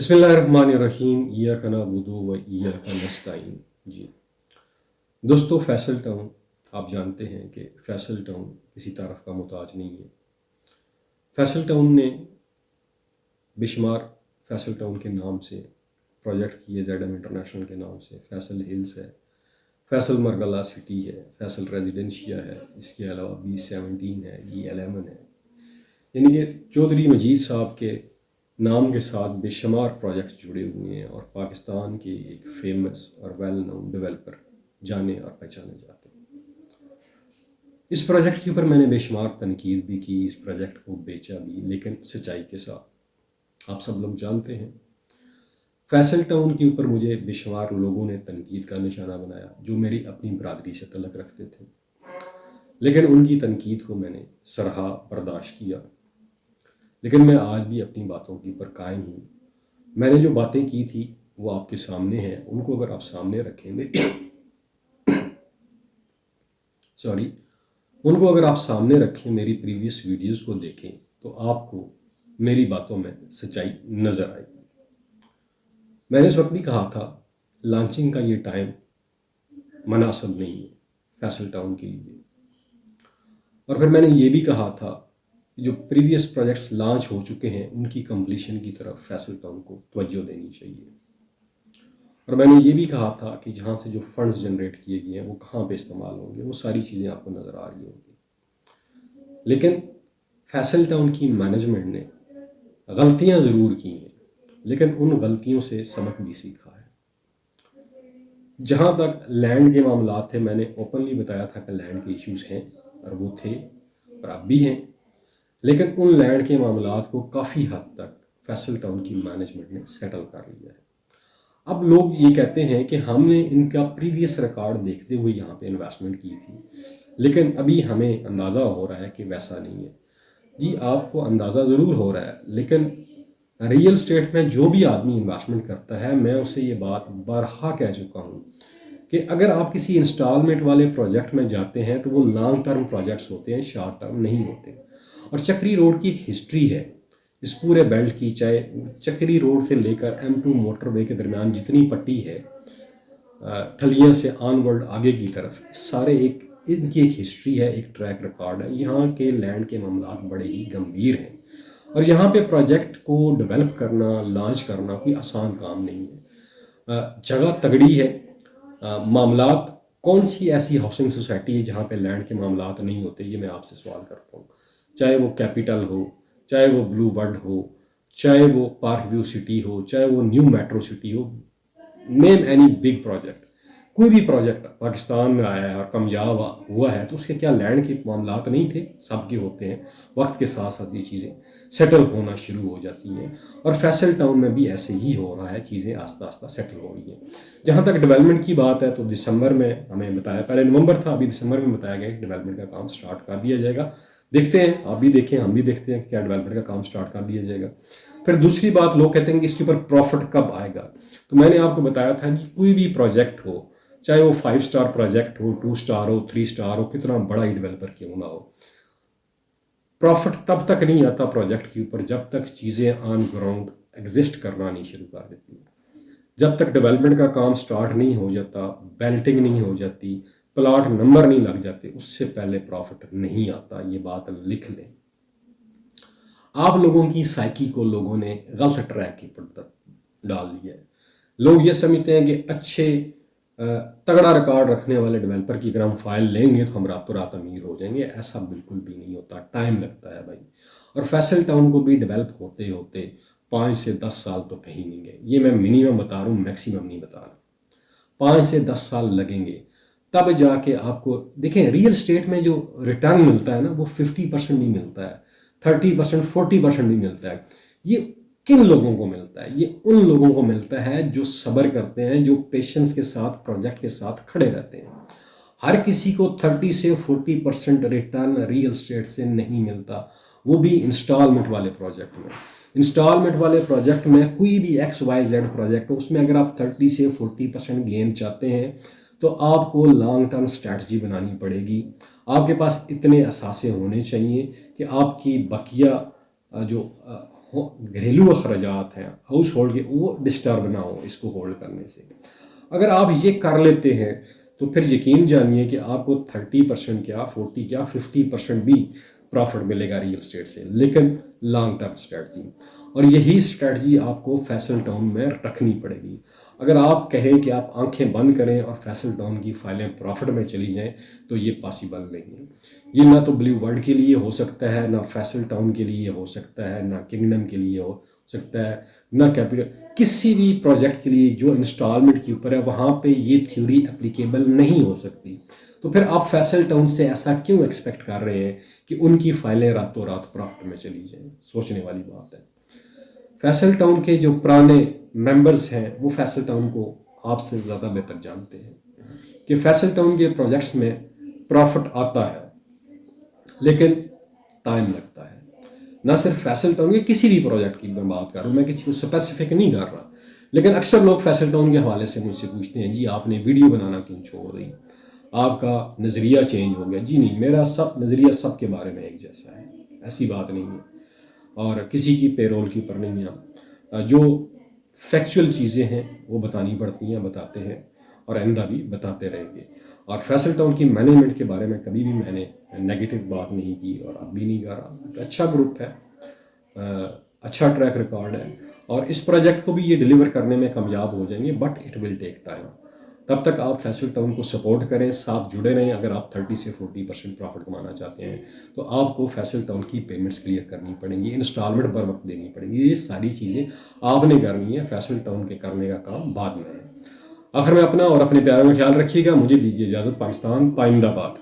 بسم اللہ الرحمن الرحیم، ایاک نعبد و ایاک نستعین۔ جی دوستو، فیصل ٹاؤن آپ جانتے ہیں کہ فیصل ٹاؤن کسی تعارف کا محتاج نہیں ہے۔ فیصل ٹاؤن نے بے شمار فیصل ٹاؤن کے نام سے پروجیکٹ کیے، زیڈ ایم انٹرنیشنل کے نام سے۔ فیصل ہلز ہے، فیصل مرگلہ سٹی ہے، فیصل ریزیڈنشیا ہے، اس کے علاوہ B17 ہے، E11 ہے۔ یعنی کہ چودھری مجید صاحب کے نام کے ساتھ بے شمار پروجیکٹس جڑے ہوئے ہیں، اور پاکستان کے ایک فیمس اور ویل نون ڈیولپر جانے اور پہچانے جاتے ہیں۔ اس پروجیکٹ کے اوپر میں نے بے شمار تنقید بھی کی، اس پروجیکٹ کو بیچا بھی، لیکن سچائی کے ساتھ۔ آپ سب لوگ جانتے ہیں فیصل ٹاؤن کے اوپر مجھے بے شمار لوگوں نے تنقید کا نشانہ بنایا جو میری اپنی برادری سے تعلق رکھتے تھے، لیکن ان کی تنقید کو میں نے سراہا، برداشت کیا۔ لیکن میں آج بھی اپنی باتوں کے اوپر قائم ہوں۔ میں نے جو باتیں کی تھی وہ آپ کے سامنے ہیں، ان کو اگر آپ سامنے رکھیں میری پریویس ویڈیوز کو دیکھیں تو آپ کو میری باتوں میں سچائی نظر آئے گی۔ میں نے اس وقت بھی کہا تھا لانچنگ کا یہ ٹائم مناسب نہیں ہے فیصل ٹاؤن کے لیے، اور پھر میں نے یہ بھی کہا تھا جو پریویس پروجیکٹس لانچ ہو چکے ہیں ان کی کمپلیشن کی طرف فیصل ٹاؤن کو توجہ دینی چاہیے، اور میں نے یہ بھی کہا تھا کہ جہاں سے جو فنڈز جنریٹ کیے گئے ہیں وہ کہاں پہ استعمال ہوں گے، وہ ساری چیزیں آپ کو نظر آ رہی ہوں گی۔ لیکن فیصل ٹاؤن کی مینجمنٹ نے غلطیاں ضرور کی ہیں، لیکن ان غلطیوں سے سبق بھی سیکھا ہے۔ جہاں تک لینڈ کے معاملات تھے، میں نے اوپنلی بتایا تھا کہ لینڈ کے ایشوز ہیں، اور وہ تھے اور اب بھی ہیں، لیکن ان لینڈ کے معاملات کو کافی حد تک فیصل ٹاؤن کی مینجمنٹ نے سیٹل کر لیا ہے۔ اب لوگ یہ کہتے ہیں کہ ہم نے ان کا پریویس ریکارڈ دیکھتے ہوئے یہاں پہ انویسٹمنٹ کی تھی، لیکن ابھی ہمیں اندازہ ہو رہا ہے کہ ویسا نہیں ہے۔ جی آپ کو اندازہ ضرور ہو رہا ہے، لیکن ریئل اسٹیٹ میں جو بھی آدمی انویسٹمنٹ کرتا ہے، میں اسے یہ بات بارہا کہہ چکا ہوں کہ اگر آپ کسی انسٹالمنٹ والے پروجیکٹ میں جاتے ہیں تو وہ لانگ ٹرم پروجیکٹس ہوتے ہیں، شارٹ ٹرم نہیں ہوتے۔ اور چکری روڈ کی ایک ہسٹری ہے اس پورے بیلٹ کی، چاہے چکری روڈ سے لے کر M2 موٹر وے کے درمیان جتنی پٹی ہے، ٹھلیاں سے آن ورلڈ آگے کی طرف، سارے ان کی ایک ہسٹری ہے، ایک ٹریک ریکارڈ ہے۔ یہاں کے لینڈ کے معاملات بڑے ہی گمبھیر ہیں، اور یہاں پہ پروجیکٹ کو ڈیولپ کرنا، لانچ کرنا کوئی آسان کام نہیں ہے۔ جگہ تگڑی ہے، معاملات کون سی ایسی ہاؤسنگ سوسائٹی ہے جہاں پہ لینڈ کے معاملات نہیں ہوتے؟ یہ میں آپ سے سوال کرتا ہوں۔ چاہے وہ کیپیٹل ہو، چاہے وہ بلو ورلڈ ہو، چاہے وہ پارک ویو سٹی ہو، چاہے وہ نیو میٹرو سٹی ہو، نیم اینی بگ پروجیکٹ، کوئی بھی پروجیکٹ پاکستان میں آیا ہے اور کامیاب ہوا ہے تو اس کے کیا لینڈ کے معاملات نہیں تھے؟ سب کے ہوتے ہیں۔ وقت کے ساتھ ساتھ یہ چیزیں سیٹل ہونا شروع ہو جاتی ہیں، اور فیصل ٹاؤن میں بھی ایسے ہی ہو رہا ہے، چیزیں آہستہ آہستہ سیٹل ہو رہی ہیں۔ جہاں تک ڈیولپمنٹ کی بات ہے تو دسمبر میں ہمیں بتایا، پہلے نومبر تھا، ابھی دسمبر میں بتایا گیا کہ ڈیولپمنٹ کا کام سٹارٹ کر دیا جائے گا۔ دیکھتے ہیں، آپ بھی دیکھیں، ہم بھی دیکھتے ہیں کہ کیا ڈیولپمنٹ کا کام سٹارٹ کر دیا جائے گا۔ پھر دوسری بات، لوگ کہتے ہیں کہ اس کے اوپر پروفٹ کب آئے گا؟ تو میں نے آپ کو بتایا تھا کہ کوئی بھی پروجیکٹ ہو، چاہے وہ 5 اسٹار پروجیکٹ ہو، 2 اسٹار ہو، 3 اسٹار ہو، کتنا بڑا ہی ڈیولپر کیوں نہ ہو، پروفٹ تب تک نہیں آتا پروجیکٹ کے اوپر جب تک چیزیں آن گراؤنڈ ایگزسٹ کرنا نہیں شروع کر دیتی۔ جب تک ڈیولپمنٹ کا کام سٹارٹ نہیں ہو جاتا، بیلٹنگ نہیں ہو جاتی، پلاٹ نمبر نہیں لگ جاتے، اس سے پہلے پروفٹ نہیں آتا۔ یہ بات لکھ لیں۔ آپ لوگوں کی سائیکی کو لوگوں نے غلط ٹریک کی پر ڈال دیا ہے۔ لوگ یہ سمجھتے ہیں کہ اچھے تگڑا ریکارڈ رکھنے والے ڈیولپر کی اگر ہم فائل لیں گے تو ہم راتوں رات امیر ہو جائیں گے۔ ایسا بالکل بھی نہیں ہوتا، ٹائم لگتا ہے بھائی۔ اور فیصل ٹاؤن کو بھی ڈیولپ ہوتے ہوتے 5 سے 10 سال تو کہیں نہیں گئے۔ یہ میں منیمم بتا رہا ہوں، میکسیمم نہیں بتا رہا۔ 5 سے 10 سال لگیں گے، تب جا کے آپ کو دیکھیں ریئل اسٹیٹ میں جو ریٹرن ملتا ہے نا، وہ 50% بھی ملتا ہے، 30%، 40% بھی ملتا ہے۔ یہ کن لوگوں کو ملتا ہے؟ یہ ان لوگوں کو ملتا ہے جو صبر کرتے ہیں، جو پیشنس کے ساتھ پروجیکٹ کے ساتھ کھڑے رہتے ہیں۔ ہر کسی کو 30 سے 40% ریٹرن ریئل اسٹیٹ سے نہیں ملتا، وہ بھی انسٹالمنٹ والے پروجیکٹ میں۔ انسٹالمنٹ والے پروجیکٹ میں کوئی بھی XYZ پروجیکٹ ہو، اس میں اگر آپ 30 سے 40% گین چاہتے ہیں تو آپ کو لانگ ٹرم اسٹریٹجی بنانی پڑے گی۔ آپ کے پاس اتنے اثاثے ہونے چاہیے کہ آپ کی بقیہ جو گھریلو اخراجات ہیں ہاؤس ہولڈ کے، وہ ڈسٹرب نہ ہو اس کو ہولڈ کرنے سے. اگر آپ یہ کر لیتے ہیں تو پھر یقین جانیے کہ آپ کو 30% کیا 40 کیا 50% بھی پروفٹ ملے گا ریئل اسٹیٹ سے، لیکن لانگ ٹرم اسٹریٹجی. اور یہی اسٹریٹجی آپ کو فیصل ٹاؤن میں رکھنی پڑے گی. اگر آپ کہیں کہ آپ آنکھیں بند کریں اور فیصل ٹاؤن کی فائلیں پروفٹ میں چلی جائیں تو یہ پاسبل نہیں ہے. یہ نہ تو بلیو ورلڈ کے لیے ہو سکتا ہے، نہ فیصل ٹاؤن کے لیے ہو سکتا ہے، نہ کنگڈم کے لیے ہو سکتا ہے، نہ کیپٹل. کسی بھی پروجیکٹ کے لیے جو انسٹالمنٹ کے اوپر ہے وہاں پہ یہ تھیوری اپلیکیبل نہیں ہو سکتی. تو پھر آپ فیصل ٹاؤن سے ایسا کیوں ایکسپیکٹ کر رہے ہیں کہ ان کی فائلیں راتوں رات پروفٹ میں چلی جائیں؟ سوچنے والی بات ہے. فیصل ٹاؤن کے جو پرانے ممبرز ہیں وہ فیصل ٹاؤن کو آپ سے زیادہ بہتر جانتے ہیں کہ فیصل ٹاؤن کے پروجیکٹس میں پروفٹ آتا ہے لیکن ٹائم لگتا ہے. نہ صرف فیصل ٹاؤن کے، کسی بھی پروجیکٹ کی میں بات کر رہا ہوں، میں کسی کو اسپیسیفک نہیں کر رہا. لیکن اکثر لوگ فیصل ٹاؤن کے حوالے سے مجھ سے پوچھتے ہیں جی آپ نے ویڈیو بنانا کیوں چھوڑ دی، آپ کا نظریہ چینج ہو گیا. جی نہیں، میرا نظریہ سب کے بارے میں ایک جیسا ہے، ایسی بات نہیں ہے، اور کسی کی پے رول کے اوپر نہیں ہے. جو فیکچول چیزیں ہیں وہ بتانی پڑتی ہیں، بتاتے ہیں، اور آئندہ بھی بتاتے رہیں گے. اور فیصل ٹاؤن کی مینجمنٹ کے بارے میں کبھی بھی میں نے نیگیٹو بات نہیں کی اور اب بھی نہیں کر رہا. اچھا گروپ ہے، اچھا ٹریک ریکارڈ ہے، اور اس پروجیکٹ کو بھی یہ ڈیلیور کرنے میں کامیاب ہو جائیں گے، but it will take time. تب تک آپ فیصل ٹاؤن کو سپورٹ کریں، ساتھ جڑے رہیں. اگر آپ 30 سے 40% پروفٹ کمانا چاہتے ہیں تو آپ کو فیصل ٹاؤن کی پیمنٹس کلیئر کرنی پڑیں گی، انسٹالمنٹ پر وقت دینی پڑیں گی. یہ ساری چیزیں آپ نے کرنی ہے، فیصل ٹاؤن کے کرنے کا کام بعد میں ہے. آخر میں اپنا اور اپنے پیاروں کا خیال رکھیے گا. مجھے دیجیے اجازت. پاکستان پائندہ باد.